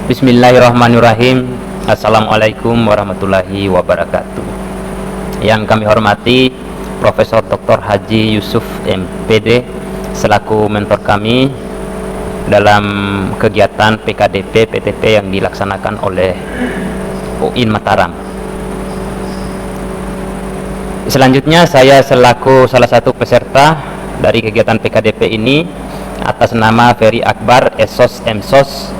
Bismillahirrahmanirrahim. Assalamualaikum warahmatullahi wabarakatuh. Yang kami hormati Profesor Dr. Haji Yusuf MPD selaku mentor kami dalam kegiatan PKDP PTP yang dilaksanakan oleh UIN Mataram. Selanjutnya saya selaku salah satu peserta dari kegiatan PKDP ini atas nama Ferry Akbar Esos MSOS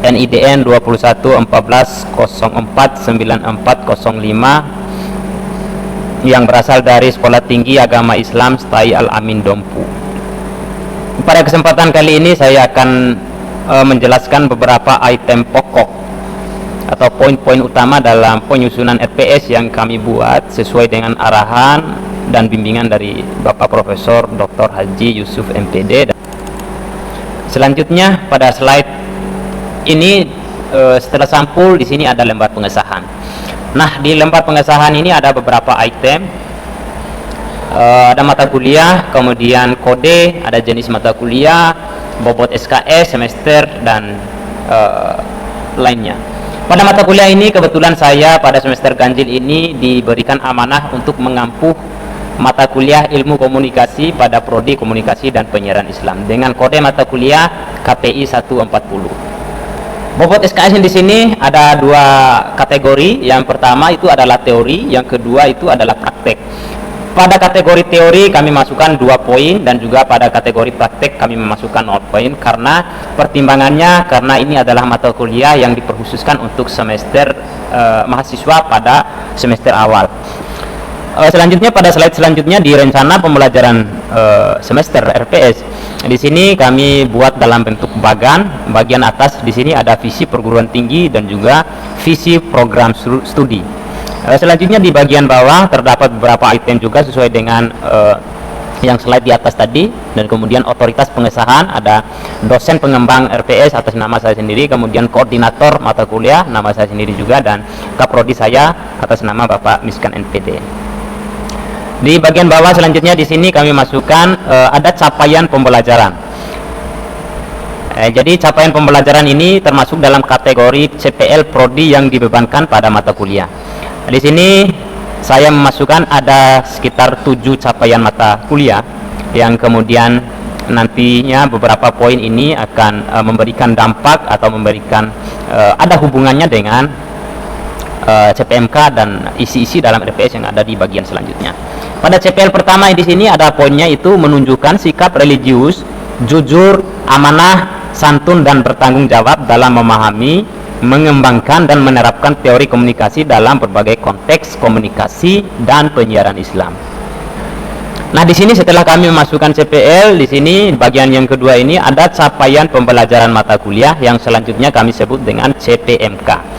NIDN 2114049405 yang berasal dari Sekolah Tinggi Agama Islam STAI Al-Amin Dompu. Pada kesempatan kali ini saya akan menjelaskan beberapa item pokok atau poin-poin utama dalam penyusunan RPS yang kami buat sesuai dengan arahan dan bimbingan dari Bapak Profesor Dr. Haji Yusuf MPD. Selanjutnya pada slide ini setelah sampul di sini ada lembar pengesahan. Nah, di lembar pengesahan ini ada beberapa item. Ada mata kuliah, kemudian kode, ada jenis mata kuliah, bobot SKS, semester, dan lainnya. Pada mata kuliah ini kebetulan saya pada semester ganjil ini diberikan amanah untuk mengampu mata kuliah ilmu komunikasi pada prodi komunikasi dan penyiaran Islam dengan kode mata kuliah KPI 140. Bobot SKS di sini ada dua kategori. Yang pertama itu adalah teori, yang kedua itu adalah praktek. Pada kategori teori kami masukkan 2 poin dan juga pada kategori praktek kami memasukkan 0 poin karena pertimbangannya karena ini adalah mata kuliah yang diperkhususkan untuk semester mahasiswa pada semester awal. Selanjutnya pada slide selanjutnya di rencana pembelajaran semester RPS. Di sini kami buat dalam bentuk bagian atas di sini ada visi perguruan tinggi dan juga visi program studi. Selanjutnya di bagian bawah terdapat beberapa item juga sesuai dengan yang slide di atas tadi, dan kemudian otoritas pengesahan ada dosen pengembang RPS atas nama saya sendiri, kemudian koordinator mata kuliah nama saya sendiri juga, dan kaprodi saya atas nama Bapak Miskan NPD. Di bagian bawah selanjutnya di sini kami masukkan ada capaian pembelajaran. Jadi capaian pembelajaran ini termasuk dalam kategori CPL prodi yang dibebankan pada mata kuliah. Di sini saya memasukkan ada sekitar 7 capaian mata kuliah yang kemudian nantinya beberapa poin ini akan memberikan dampak atau memberikan ada hubungannya dengan CPMK dan isi-isi dalam RPS yang ada di bagian selanjutnya. Pada CPL pertama di sini ada poinnya itu menunjukkan sikap religius, jujur, amanah, santun dan bertanggung jawab dalam memahami, mengembangkan dan menerapkan teori komunikasi dalam berbagai konteks komunikasi dan penyiaran Islam. Nah, di sini setelah kami memasukkan CPL, di sini bagian yang kedua ini ada capaian pembelajaran mata kuliah yang selanjutnya kami sebut dengan CPMK.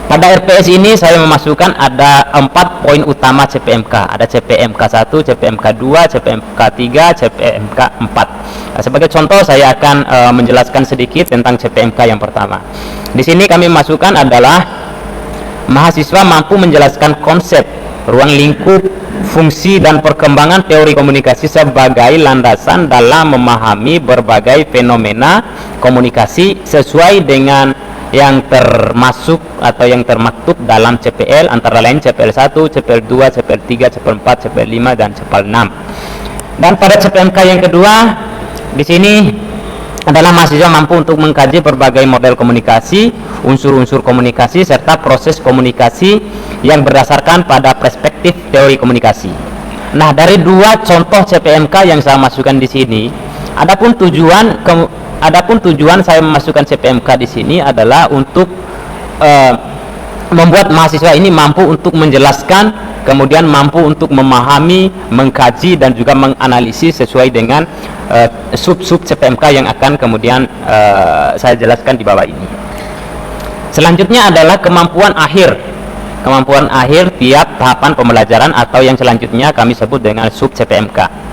Pada RPS ini saya memasukkan ada 4 poin utama CPMK. Ada CPMK 1, CPMK 2, CPMK 3, CPMK 4. Nah, sebagai contoh saya akan menjelaskan sedikit tentang CPMK yang pertama. Di sini kami masukkan adalah mahasiswa mampu menjelaskan konsep, ruang lingkup, fungsi dan perkembangan teori komunikasi sebagai landasan dalam memahami berbagai fenomena komunikasi sesuai dengan yang termasuk atau yang termaktub dalam CPL, antara lain CPL 1, CPL 2, CPL 3, CPL 4, CPL 5 dan CPL 6. Dan pada CPMK yang kedua di sini adalah mahasiswa mampu untuk mengkaji berbagai model komunikasi, unsur-unsur komunikasi serta proses komunikasi yang berdasarkan pada perspektif teori komunikasi. Nah, dari 2 contoh CPMK yang saya masukkan di sini, adapun tujuan saya memasukkan CPMK di sini adalah untuk membuat mahasiswa ini mampu untuk menjelaskan, kemudian mampu untuk memahami, mengkaji dan juga menganalisis sesuai dengan sub-sub CPMK yang akan kemudian saya jelaskan di bawah ini. Selanjutnya adalah kemampuan akhir tiap tahapan pembelajaran atau yang selanjutnya kami sebut dengan sub CPMK.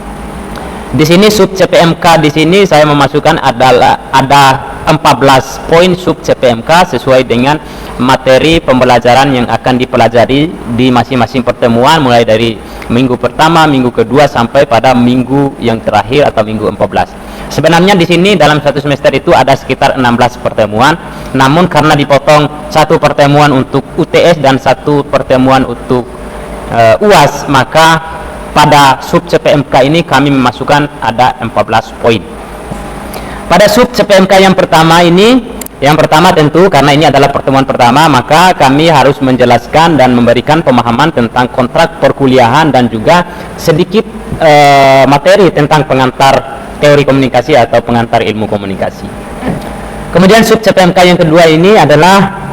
Di sini sub CPMK di sini saya memasukkan ada 14 poin sub CPMK sesuai dengan materi pembelajaran yang akan dipelajari di masing-masing pertemuan mulai dari minggu pertama, minggu kedua sampai pada minggu yang terakhir atau minggu 14. Sebenarnya di sini dalam satu semester itu ada sekitar 16 pertemuan, namun karena dipotong satu pertemuan untuk UTS dan satu pertemuan untuk UAS, maka pada sub CPMK ini kami memasukkan ada 14 poin. Pada sub CPMK yang pertama ini, yang pertama tentu karena ini adalah pertemuan pertama, maka kami harus menjelaskan dan memberikan pemahaman tentang kontrak perkuliahan dan juga sedikit materi tentang pengantar teori komunikasi atau pengantar ilmu komunikasi. Kemudian sub CPMK yang kedua ini adalah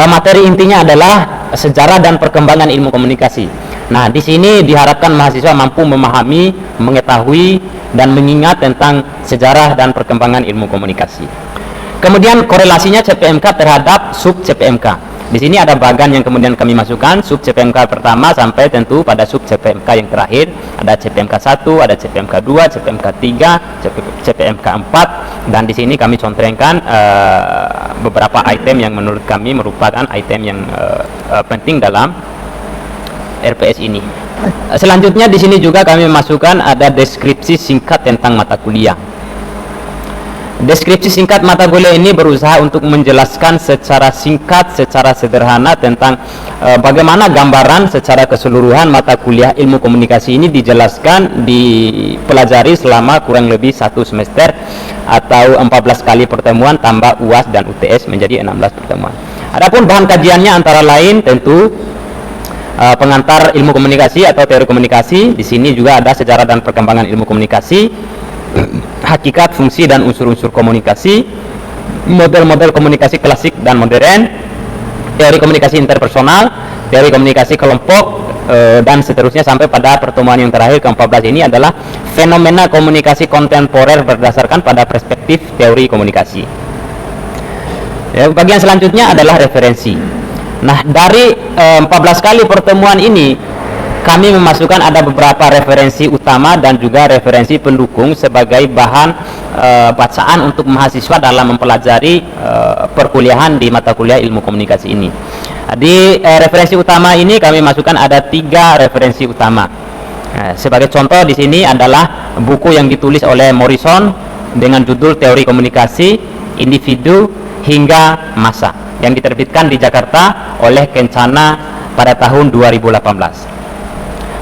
materi intinya adalah sejarah dan perkembangan ilmu komunikasi. Nah, di sini diharapkan mahasiswa mampu memahami, mengetahui dan mengingat tentang sejarah dan perkembangan ilmu komunikasi. Kemudian korelasinya CPMK terhadap sub CPMK. Di sini ada bagan yang kemudian kami masukkan sub CPMK pertama sampai tentu pada sub CPMK yang terakhir. Ada CPMK 1, ada CPMK 2, CPMK 3, CPMK 4, dan di sini kami contohkan beberapa item yang menurut kami merupakan item yang penting dalam RPS ini. Selanjutnya di sini juga kami masukkan ada deskripsi singkat tentang mata kuliah. Deskripsi singkat mata kuliah ini berusaha untuk menjelaskan secara singkat, secara sederhana tentang bagaimana gambaran secara keseluruhan mata kuliah ilmu komunikasi ini dijelaskan, dipelajari selama kurang lebih 1 semester atau 14 kali pertemuan tambah UAS dan UTS menjadi 16 pertemuan. Adapun bahan kajiannya antara lain tentu pengantar ilmu komunikasi atau teori komunikasi. Di sini juga ada sejarah dan perkembangan ilmu komunikasi, hakikat, fungsi dan unsur-unsur komunikasi, model-model komunikasi klasik dan modern, teori komunikasi interpersonal, teori komunikasi kelompok, dan seterusnya sampai pada pertemuan yang terakhir ke-14 ini adalah fenomena komunikasi kontemporer berdasarkan pada perspektif teori komunikasi. Ya, bagian selanjutnya adalah referensi. Nah, dari 14 kali pertemuan ini kami memasukkan ada beberapa referensi utama dan juga referensi pendukung sebagai bahan bacaan untuk mahasiswa dalam mempelajari perkuliahan di mata kuliah ilmu komunikasi ini. Di referensi utama ini kami masukkan ada 3 referensi utama. Sebagai contoh di sini adalah buku yang ditulis oleh Morrison dengan judul Teori Komunikasi, Individu hingga Massa yang diterbitkan di Jakarta oleh Kencana pada tahun 2018.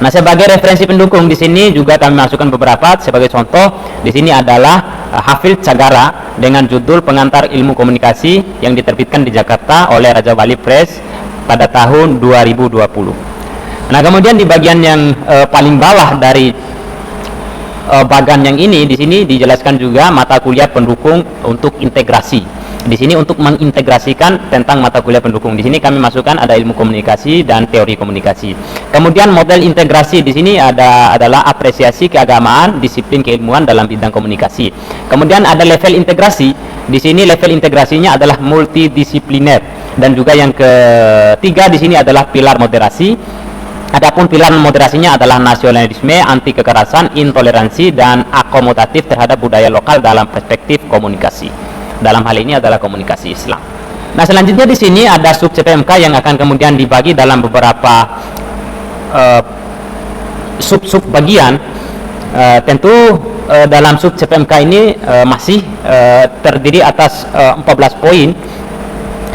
Nah, sebagai referensi pendukung di sini juga kami masukkan beberapa. Sebagai contoh, di sini adalah Hafil Cagara dengan judul Pengantar Ilmu Komunikasi yang diterbitkan di Jakarta oleh Raja Wali Press pada tahun 2020. Nah, kemudian di bagian yang paling bawah dari bagan yang ini, di sini dijelaskan juga mata kuliah pendukung untuk integrasi. Di sini untuk mengintegrasikan tentang mata kuliah pendukung. Di sini kami masukkan ada ilmu komunikasi dan teori komunikasi. Kemudian model integrasi di sini adalah apresiasi keagamaan, disiplin keilmuan dalam bidang komunikasi. Kemudian ada level integrasi. Di sini level integrasinya adalah multidisipliner. Dan juga yang ketiga di sini adalah pilar moderasi. Adapun pilar moderasinya adalah nasionalisme, anti kekerasan, intoleransi dan akomodatif terhadap budaya lokal dalam perspektif komunikasi. Dalam hal ini adalah komunikasi Islam. Nah, selanjutnya di sini ada sub CPMK yang akan kemudian dibagi dalam beberapa sub-sub bagian. Tentu dalam sub CPMK ini masih terdiri atas 14 poin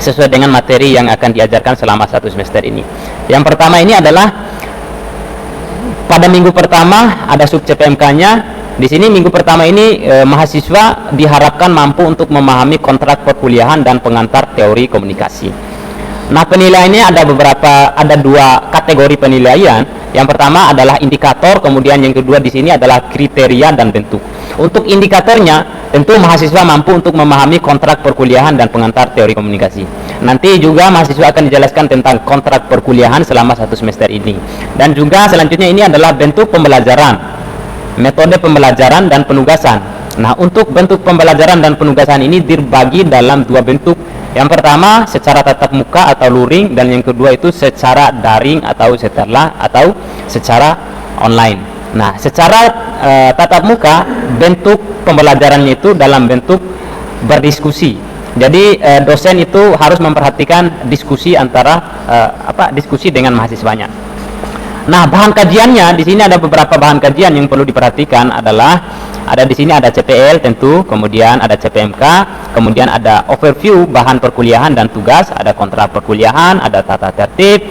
sesuai dengan materi yang akan diajarkan selama 1 semester ini. Yang pertama ini adalah pada minggu pertama ada sub CPMK-nya. Di sini minggu pertama ini mahasiswa diharapkan mampu untuk memahami kontrak perkuliahan dan pengantar teori komunikasi. Nah, penilaiannya ada 2 kategori penilaian. Yang pertama adalah indikator, kemudian yang kedua di sini adalah kriteria dan bentuk. Untuk indikatornya, tentu mahasiswa mampu untuk memahami kontrak perkuliahan dan pengantar teori komunikasi. Nanti juga mahasiswa akan dijelaskan tentang kontrak perkuliahan selama 1 semester ini. Dan juga selanjutnya ini adalah bentuk pembelajaran, metode pembelajaran dan penugasan. Nah, untuk bentuk pembelajaran dan penugasan ini dibagi dalam 2 bentuk. Yang pertama secara tatap muka atau luring, dan yang kedua itu secara daring atau secara online. Nah, secara tatap muka bentuk pembelajarannya itu dalam bentuk berdiskusi. Jadi dosen itu harus memperhatikan diskusi antara diskusi dengan mahasiswanya. Nah, bahan kajiannya di sini ada beberapa bahan kajian yang perlu diperhatikan adalah Ada di sini ada CPL tentu, kemudian ada CPMK, kemudian ada overview bahan perkuliahan dan tugas, ada kontrak perkuliahan, ada tata tertib,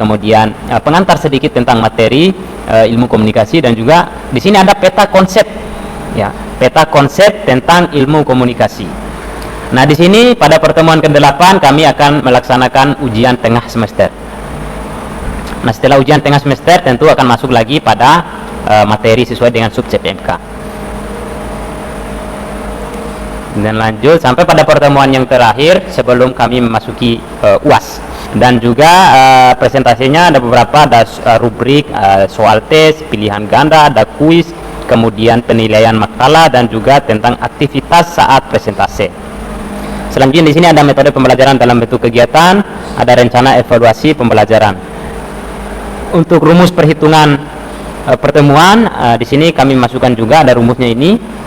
kemudian pengantar sedikit tentang materi ilmu komunikasi, dan juga di sini ada peta konsep, ya, peta konsep tentang ilmu komunikasi. Nah, di sini pada pertemuan ke-8 kami akan melaksanakan ujian tengah semester. Nah, setelah ujian tengah semester tentu akan masuk lagi pada materi sesuai dengan sub CPMK. Dan lanjut sampai pada pertemuan yang terakhir sebelum kami memasuki UAS. Dan juga presentasinya ada beberapa, ada rubrik, soal tes, pilihan ganda, ada kuis, kemudian penilaian makalah, dan juga tentang aktivitas saat presentasi. Selanjutnya di sini ada metode pembelajaran dalam bentuk kegiatan, ada rencana evaluasi pembelajaran. Untuk rumus perhitungan pertemuan, di sini kami masukkan juga ada rumusnya ini.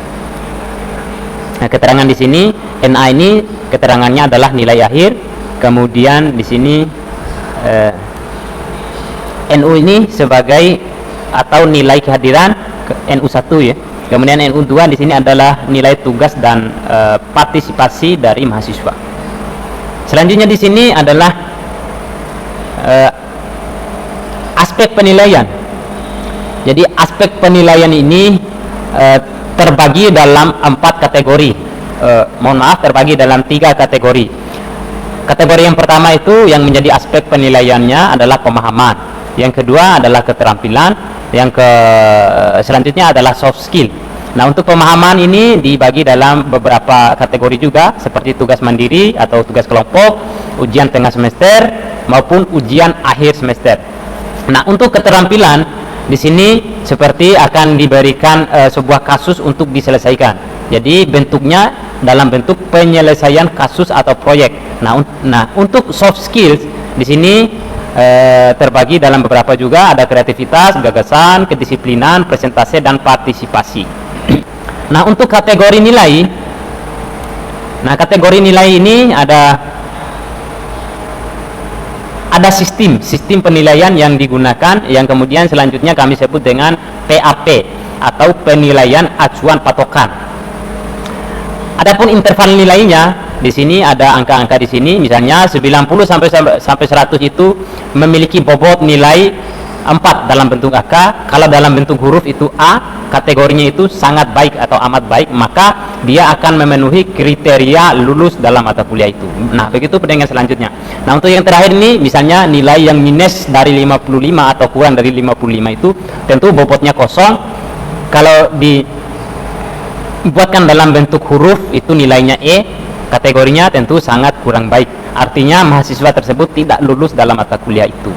Nah, keterangan di sini NA ini keterangannya adalah nilai akhir, kemudian di sini NU ini sebagai atau nilai kehadiran NU1 ya. Kemudian NU2 di sini adalah nilai tugas dan partisipasi dari mahasiswa. Selanjutnya di sini adalah aspek penilaian. Jadi aspek penilaian ini terbagi dalam 4 kategori. Terbagi dalam 3 kategori. Kategori yang pertama itu yang menjadi aspek penilaiannya adalah pemahaman. Yang kedua adalah keterampilan. Selanjutnya adalah soft skill. Nah, untuk pemahaman ini dibagi dalam beberapa kategori juga, seperti tugas mandiri atau tugas kelompok, ujian tengah semester maupun ujian akhir semester. Nah, untuk keterampilan di sini seperti akan diberikan sebuah kasus untuk diselesaikan. Jadi bentuknya dalam bentuk penyelesaian kasus atau proyek. Nah, untuk soft skills di sini terbagi dalam beberapa juga, ada kreativitas, gagasan, kedisiplinan, presentasi, dan partisipasi. Nah, untuk kategori nilai, kategori nilai ini ada sistem penilaian yang digunakan, yang kemudian selanjutnya kami sebut dengan PAP atau penilaian acuan patokan. Adapun interval nilainya di sini ada angka-angka di sini, misalnya 90 sampai 100 itu memiliki bobot nilai 4 dalam bentuk angka. Kalau dalam bentuk huruf itu A, kategorinya itu sangat baik atau amat baik, maka dia akan memenuhi kriteria lulus dalam mata kuliah itu. Nah, begitu dengan selanjutnya. Nah, untuk yang terakhir ini misalnya nilai yang minus dari 55 atau kurang dari 55 itu tentu bobotnya kosong. Kalau dibuatkan dalam bentuk huruf itu nilainya E, kategorinya tentu sangat kurang baik. Artinya mahasiswa tersebut tidak lulus dalam mata kuliah itu.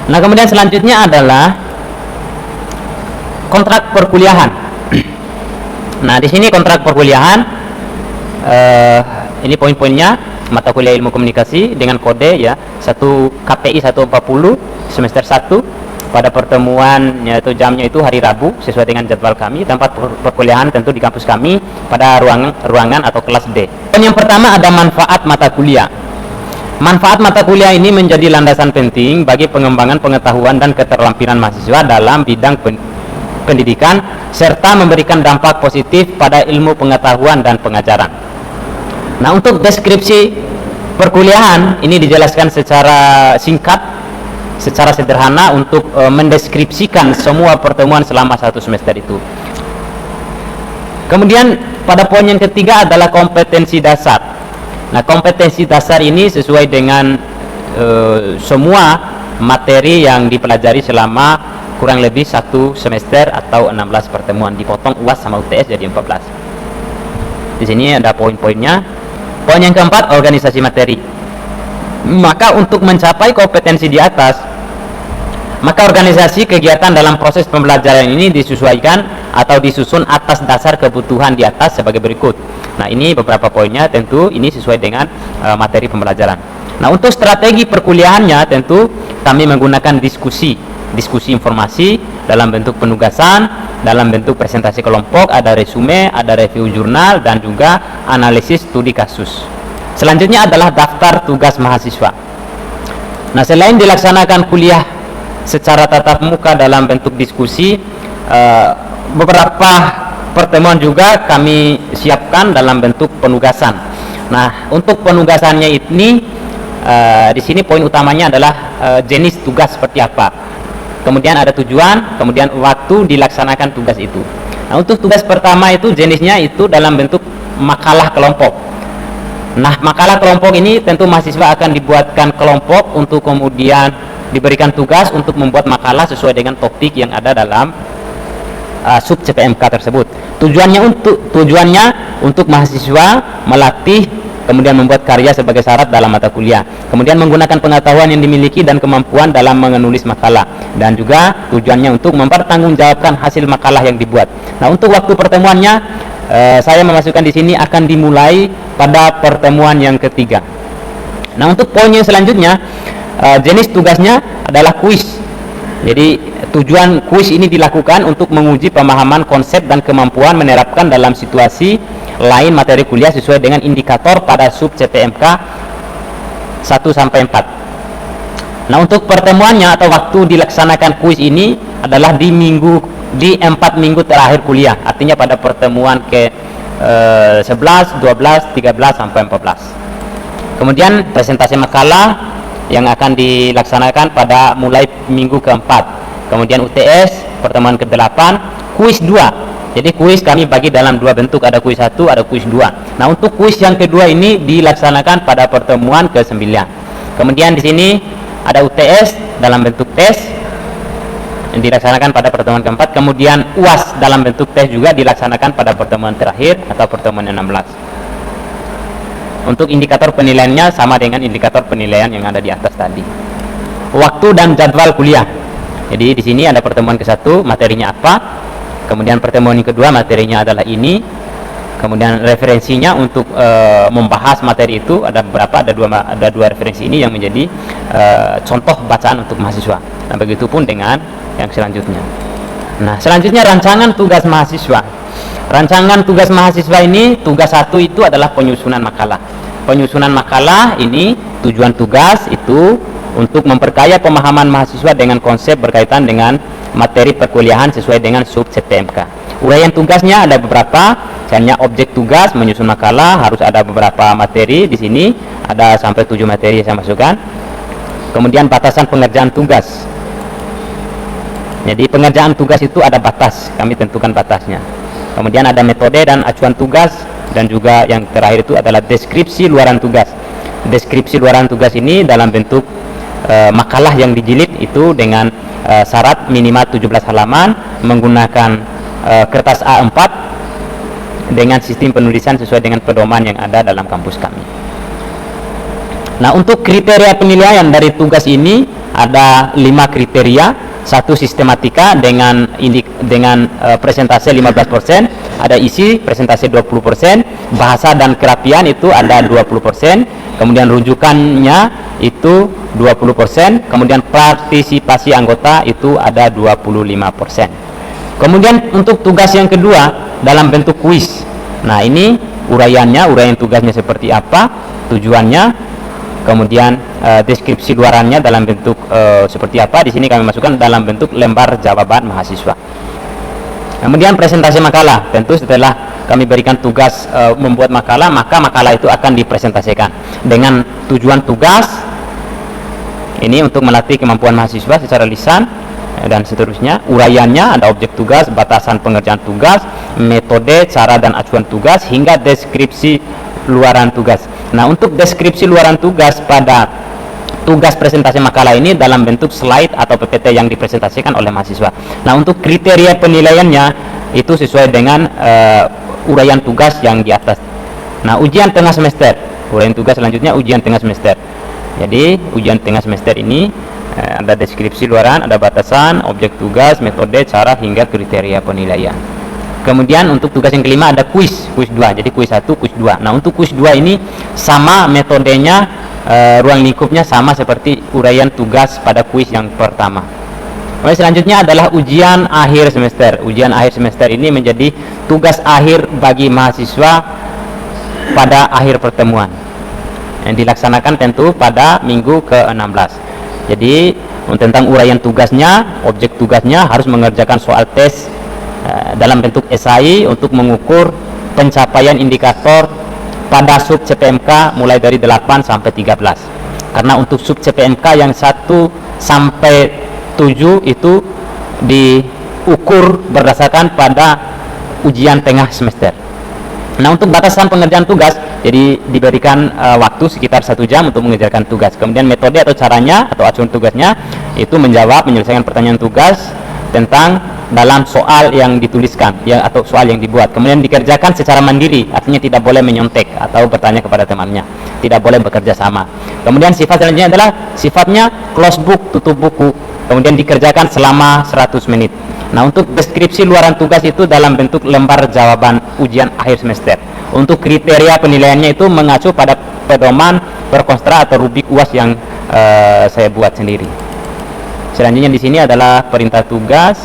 Nah, kemudian selanjutnya adalah kontrak perkuliahan. Nah, di sini kontrak perkuliahan, ini poin-poinnya: mata kuliah ilmu komunikasi dengan kode ya 1 KPI 140 semester 1. Pada pertemuan yaitu jamnya itu hari Rabu sesuai dengan jadwal kami. Tempat perkuliahan tentu di kampus kami pada ruangan atau kelas D. Poin yang pertama ada manfaat mata kuliah. Manfaat mata kuliah ini menjadi landasan penting bagi pengembangan pengetahuan dan keterampilan mahasiswa dalam bidang pendidikan serta memberikan dampak positif pada ilmu pengetahuan dan pengajaran. Nah, untuk deskripsi perkuliahan ini dijelaskan secara singkat, secara sederhana untuk mendeskripsikan semua pertemuan selama 1 semester itu. Kemudian pada poin yang ketiga adalah kompetensi dasar. Nah, kompetensi dasar ini sesuai dengan semua materi yang dipelajari selama kurang lebih 1 semester atau 16 pertemuan, dipotong UAS sama UTS jadi 14. Di sini ada poin-poinnya. Poin yang keempat, organisasi materi. Maka untuk mencapai kompetensi di atas, maka organisasi kegiatan dalam proses pembelajaran ini disesuaikan atau disusun atas dasar kebutuhan di atas sebagai berikut. Nah, ini beberapa poinnya, tentu ini sesuai dengan materi pembelajaran. Nah, untuk strategi perkuliahannya tentu kami menggunakan diskusi informasi dalam bentuk penugasan, dalam bentuk presentasi kelompok, ada resume, ada review jurnal, dan juga analisis studi kasus. Selanjutnya adalah daftar tugas mahasiswa. Nah, selain dilaksanakan kuliah secara tatap muka dalam bentuk diskusi, beberapa pertemuan juga kami siapkan dalam bentuk penugasan. Nah, untuk penugasannya ini di sini poin utamanya adalah jenis tugas seperti apa. Kemudian ada tujuan, kemudian waktu dilaksanakan tugas itu. Nah, untuk tugas pertama itu jenisnya itu dalam bentuk makalah kelompok. Nah, makalah kelompok ini tentu mahasiswa akan dibuatkan kelompok untuk kemudian diberikan tugas untuk membuat makalah sesuai dengan topik yang ada dalam sub CPMK tersebut. Tujuannya untuk mahasiswa melatih kemudian membuat karya sebagai syarat dalam mata kuliah, kemudian menggunakan pengetahuan yang dimiliki dan kemampuan dalam menulis makalah, dan juga tujuannya untuk mempertanggungjawabkan hasil makalah yang dibuat. Nah, untuk waktu pertemuannya saya memasukkan di sini akan dimulai pada pertemuan yang ketiga. Nah, untuk poin yang selanjutnya, jenis tugasnya adalah kuis. Jadi tujuan kuis ini dilakukan untuk menguji pemahaman konsep dan kemampuan menerapkan dalam situasi lain materi kuliah sesuai dengan indikator pada sub CPMK 1-4. Nah, untuk pertemuannya atau waktu dilaksanakan kuis ini adalah di 4 minggu terakhir kuliah, artinya pada pertemuan ke 11, 12, 13 sampai 14. Kemudian presentasi makalah yang akan dilaksanakan pada mulai minggu keempat. Kemudian UTS pertemuan ke-8, kuis 2. Jadi kuis kami bagi dalam dua bentuk, ada kuis 1, ada kuis 2. Nah, untuk kuis yang kedua ini dilaksanakan pada pertemuan ke-9. Kemudian di sini ada UTS dalam bentuk tes yang dilaksanakan pada pertemuan keempat. Kemudian UAS dalam bentuk tes juga dilaksanakan pada pertemuan terakhir atau pertemuan 16. Untuk indikator penilaiannya sama dengan indikator penilaian yang ada di atas tadi. Waktu dan jadwal kuliah. Jadi di sini ada pertemuan ke-1, materinya apa? Kemudian pertemuan yang kedua, materinya adalah ini. Kemudian referensinya untuk membahas materi itu ada berapa? Ada dua referensi ini yang menjadi contoh bacaan untuk mahasiswa. Nah, begitupun dengan yang selanjutnya. Nah, selanjutnya rancangan tugas mahasiswa. Rancangan tugas mahasiswa ini, tugas 1 itu adalah penyusunan makalah. Penyusunan makalah ini tujuan tugas itu untuk memperkaya pemahaman mahasiswa dengan konsep berkaitan dengan materi perkuliahan sesuai dengan sub CPMK. Uraian tugasnya ada beberapa, misalnya objek tugas menyusun makalah harus ada beberapa materi. Di sini ada sampai 7 materi yang saya masukkan. Kemudian batasan pengerjaan tugas. Jadi pengerjaan tugas itu ada batas, kami tentukan batasnya. Kemudian ada metode dan acuan tugas, dan juga yang terakhir itu adalah deskripsi luaran tugas. Deskripsi luaran tugas ini dalam bentuk makalah yang dijilid itu dengan syarat minimal 17 halaman menggunakan kertas A4 dengan sistem penulisan sesuai dengan pedoman yang ada dalam kampus kami. Nah, untuk kriteria penilaian dari tugas ini ada 5 kriteria. 1, sistematika dengan presentase 15%, ada isi presentase 20%, bahasa dan kerapian itu ada 20%, kemudian rujukannya itu 20%, kemudian partisipasi anggota itu ada 25%. Kemudian untuk tugas yang kedua dalam bentuk kuis. Nah, ini uraian tugasnya seperti apa, tujuannya, kemudian deskripsi luarannya dalam bentuk seperti apa. Di sini kami masukkan dalam bentuk lembar jawaban mahasiswa. Kemudian presentasi makalah, tentu setelah kami berikan tugas membuat makalah, maka makalah itu akan dipresentasikan dengan tujuan tugas ini untuk melatih kemampuan mahasiswa secara lisan dan seterusnya. Uraiannya ada objek tugas, batasan pengerjaan tugas, metode, cara dan acuan tugas, hingga deskripsi luaran tugas. Nah, untuk deskripsi luaran tugas pada tugas presentasi makalah ini dalam bentuk slide atau PPT yang dipresentasikan oleh mahasiswa. Nah, untuk kriteria penilaiannya itu sesuai dengan uraian tugas yang di atas. Nah, ujian tengah semester, uraian tugas selanjutnya ujian tengah semester. Jadi ujian tengah semester ini ada deskripsi luaran, ada batasan, objek tugas, metode, cara, hingga kriteria penilaian. Kemudian untuk tugas yang kelima ada kuis 2. Jadi kuis 1, kuis 2. Nah, untuk kuis 2 ini sama metodenya, ruang lingkupnya sama seperti uraian tugas pada kuis yang pertama. Kemudian selanjutnya adalah ujian akhir semester. Ujian akhir semester ini menjadi tugas akhir bagi mahasiswa pada akhir pertemuan, yang dilaksanakan tentu pada minggu ke-16. Jadi tentang uraian tugasnya, objek tugasnya harus mengerjakan soal tes dalam bentuk esai untuk mengukur pencapaian indikator pada sub CPMK mulai dari 8 sampai 13. Karena untuk sub CPMK yang 1 sampai 7 itu diukur berdasarkan pada ujian tengah semester. Nah, untuk batasan pengerjaan tugas, jadi diberikan waktu sekitar 1 jam untuk mengerjakan tugas. Kemudian metode atau caranya atau acuan tugasnya itu menyelesaikan pertanyaan tugas tentang dalam soal yang dituliskan ya, atau soal yang dibuat. Kemudian dikerjakan secara mandiri, artinya tidak boleh menyontek atau bertanya kepada temannya, tidak boleh bekerja sama. Kemudian sifat selanjutnya adalah sifatnya close book, tutup buku. Kemudian dikerjakan selama 100 menit. Nah, untuk deskripsi luaran tugas itu dalam bentuk lembar jawaban ujian akhir semester. Untuk kriteria penilaiannya itu mengacu pada pedoman berkonstra atau rubrik UAS yang saya buat sendiri. Selanjutnya di sini adalah perintah tugas.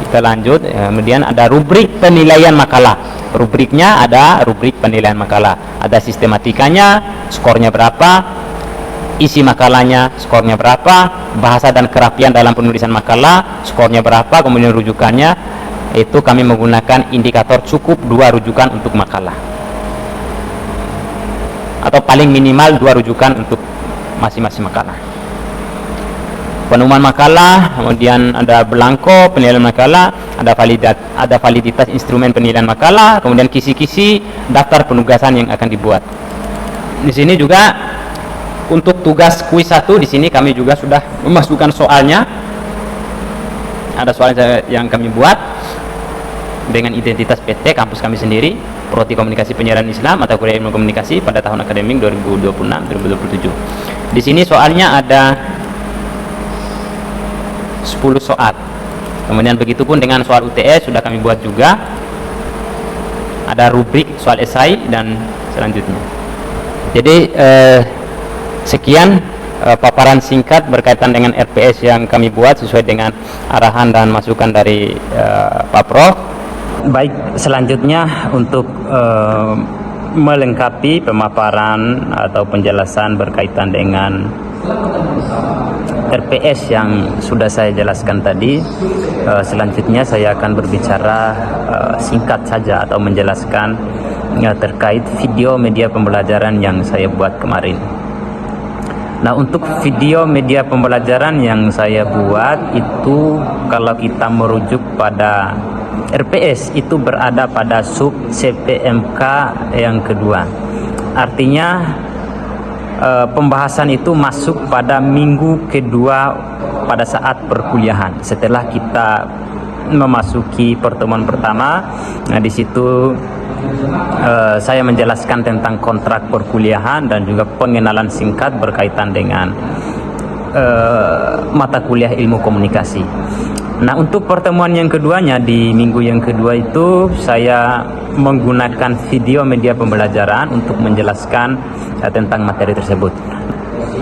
Kita lanjut. Kemudian ada rubrik penilaian makalah. Rubriknya ada rubrik penilaian makalah. Ada sistematikanya, skornya berapa, isi makalahnya, skornya berapa, bahasa dan kerapian dalam penulisan makalah, skornya berapa, kemudian rujukannya itu kami menggunakan indikator cukup 2 rujukan untuk makalah, atau paling minimal 2 rujukan untuk masing-masing makalah. Penemuan makalah, kemudian ada belangko penilaian makalah, ada validitas instrumen penilaian makalah, kemudian kisi-kisi daftar penugasan yang akan dibuat. Di sini juga untuk tugas kuis 1 di sini kami juga sudah memasukkan soalnya. Ada soal yang kami buat dengan identitas PT kampus kami sendiri, Prodi Komunikasi Penyiaran Islam atau Kuliah Ilmu Komunikasi pada tahun akademik 2026-2027. Di sini soalnya ada 10 soal. Kemudian begitupun dengan soal UTS sudah kami buat juga. Ada rubrik soal esai dan selanjutnya. Jadi sekian paparan singkat berkaitan dengan RPS yang kami buat sesuai dengan arahan dan masukan dari Pak Prof. Baik, selanjutnya untuk melengkapi pemaparan atau penjelasan berkaitan dengan RPS yang sudah saya jelaskan tadi, selanjutnya saya akan berbicara singkat saja atau menjelaskan terkait video media pembelajaran yang saya buat kemarin. Nah, untuk video media pembelajaran yang saya buat itu, kalau kita merujuk pada RPS itu berada pada sub CPMK yang kedua. Artinya pembahasan itu masuk pada minggu kedua pada saat perkuliahan. Setelah kita memasuki pertemuan pertama, nah di situ saya menjelaskan tentang kontrak perkuliahan dan juga pengenalan singkat berkaitan dengan mata kuliah ilmu komunikasi. Nah, untuk pertemuan yang keduanya di minggu yang kedua itu saya menggunakan video media pembelajaran untuk menjelaskan tentang materi tersebut.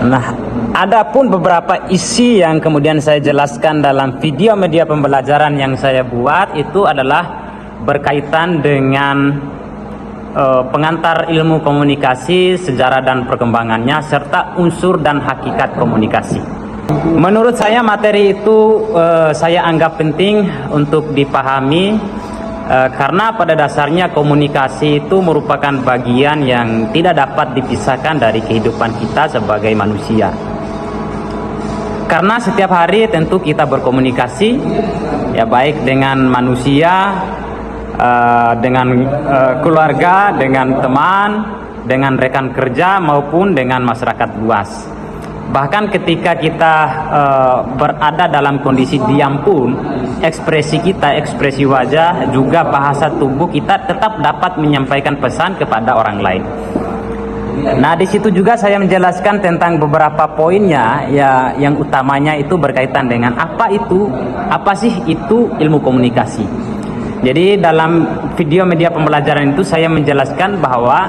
Nah, adapun beberapa isi yang kemudian saya jelaskan dalam video media pembelajaran yang saya buat itu adalah berkaitan dengan pengantar ilmu komunikasi, sejarah dan perkembangannya, serta unsur dan hakikat komunikasi. Menurut saya materi itu saya anggap penting untuk dipahami karena pada dasarnya komunikasi itu merupakan bagian yang tidak dapat dipisahkan dari kehidupan kita sebagai manusia. Karena setiap hari tentu kita berkomunikasi, ya baik dengan manusia, dengan keluarga, dengan teman, dengan rekan kerja maupun dengan masyarakat luas. Bahkan ketika kita berada dalam kondisi diam pun, ekspresi kita, ekspresi wajah, juga bahasa tubuh kita tetap dapat menyampaikan pesan kepada orang lain. Nah, di situ juga saya menjelaskan tentang beberapa poinnya, ya yang utamanya itu berkaitan dengan apa sih itu ilmu komunikasi. Jadi dalam video media pembelajaran itu saya menjelaskan bahwa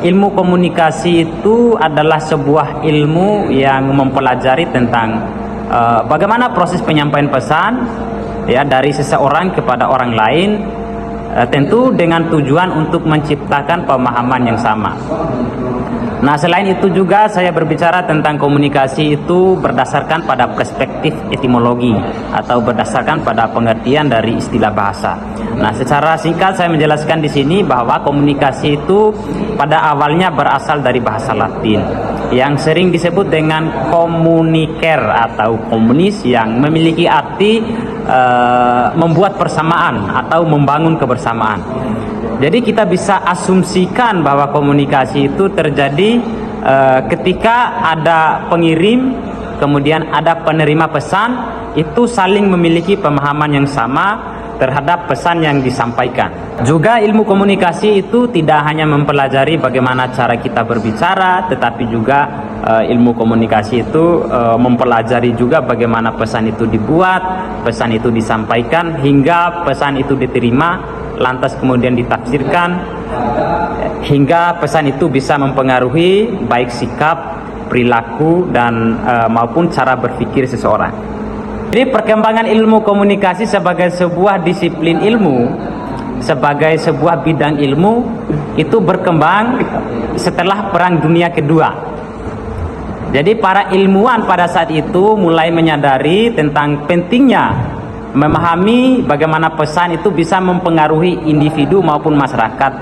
ilmu komunikasi itu adalah sebuah ilmu yang mempelajari tentang bagaimana proses penyampaian pesan ya dari seseorang kepada orang lain tentu dengan tujuan untuk menciptakan pemahaman yang sama. Nah, selain itu juga saya berbicara tentang komunikasi itu berdasarkan pada perspektif etimologi atau berdasarkan pada pengertian dari istilah bahasa. Nah, secara singkat saya menjelaskan di sini bahwa komunikasi itu pada awalnya berasal dari bahasa Latin yang sering disebut dengan communicare atau komunis, yang memiliki arti membuat persamaan atau membangun kebersamaan. Jadi kita bisa asumsikan bahwa komunikasi itu terjadi ketika ada pengirim, kemudian ada penerima pesan, itu saling memiliki pemahaman yang sama terhadap pesan yang disampaikan. Juga ilmu komunikasi itu tidak hanya mempelajari bagaimana cara kita berbicara, tetapi juga ilmu komunikasi itu mempelajari juga bagaimana pesan itu dibuat, pesan itu disampaikan, hingga pesan itu diterima, lantas kemudian ditafsirkan, hingga pesan itu bisa mempengaruhi baik sikap, perilaku, dan maupun cara berpikir seseorang. Jadi perkembangan ilmu komunikasi sebagai sebuah disiplin ilmu, sebagai sebuah bidang ilmu, itu berkembang setelah Perang Dunia Kedua. Jadi para ilmuwan pada saat itu mulai menyadari tentang pentingnya memahami bagaimana pesan itu bisa mempengaruhi individu maupun masyarakat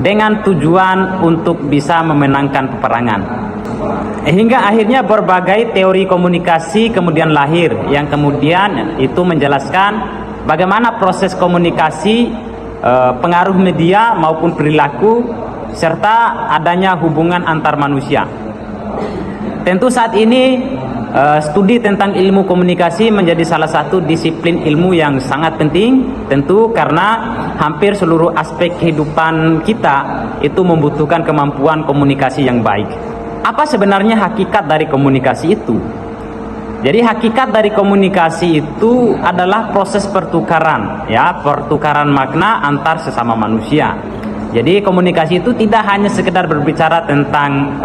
dengan tujuan untuk bisa memenangkan peperangan. Hingga akhirnya berbagai teori komunikasi kemudian lahir, yang kemudian itu menjelaskan bagaimana proses komunikasi, pengaruh media maupun perilaku, serta adanya hubungan antar manusia. Tentu saat ini studi tentang ilmu komunikasi menjadi salah satu disiplin ilmu yang sangat penting, tentu karena hampir seluruh aspek kehidupan kita itu membutuhkan kemampuan komunikasi yang baik. Apa sebenarnya hakikat dari komunikasi itu? Jadi hakikat dari komunikasi itu adalah proses pertukaran, ya, pertukaran makna antar sesama manusia. Jadi komunikasi itu tidak hanya sekedar berbicara tentang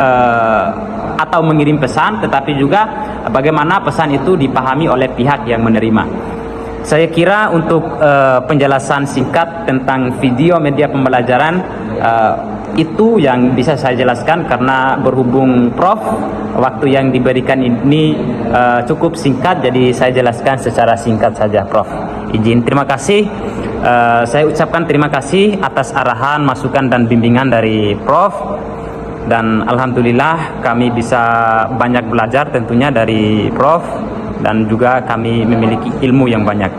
atau mengirim pesan, tetapi juga bagaimana pesan itu dipahami oleh pihak yang menerima. Saya kira untuk penjelasan singkat tentang video media pembelajaran itu yang bisa saya jelaskan, karena berhubung Prof waktu yang diberikan ini cukup singkat, jadi saya jelaskan secara singkat saja, Prof. Izin, terima kasih. Saya ucapkan terima kasih atas arahan, masukan, dan bimbingan dari Prof. Dan alhamdulillah kami bisa banyak belajar tentunya dari Prof. Dan juga kami memiliki ilmu yang banyak.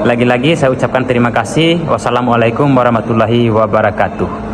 Lagi-lagi saya ucapkan terima kasih. Wassalamualaikum warahmatullahi wabarakatuh.